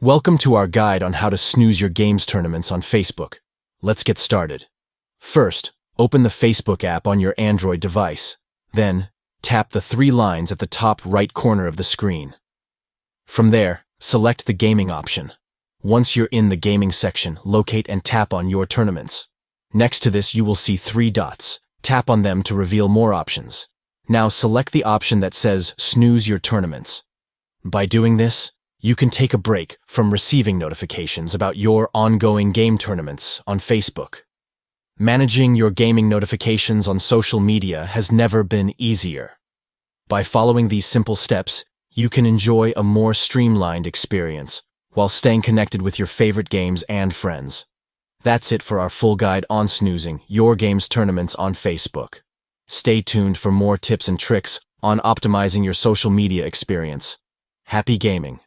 Welcome to our guide on how to snooze your games tournaments on Facebook. Let's get started. First, open the Facebook app on your Android device. Then, tap the three lines at the top right corner of the screen. From there, select the gaming option. Once you're in the gaming section, locate and tap on your tournaments. Next to this, you will see three dots. Tap on them to reveal more options. Now select the option that says Snooze Your Tournaments. By doing this, you can take a break from receiving notifications about your ongoing game tournaments on Facebook. Managing your gaming notifications on social media has never been easier. By following these simple steps, you can enjoy a more streamlined experience while staying connected with your favorite games and friends. That's it for our full guide on snoozing your games tournaments on Facebook. Stay tuned for more tips and tricks on optimizing your social media experience. Happy gaming!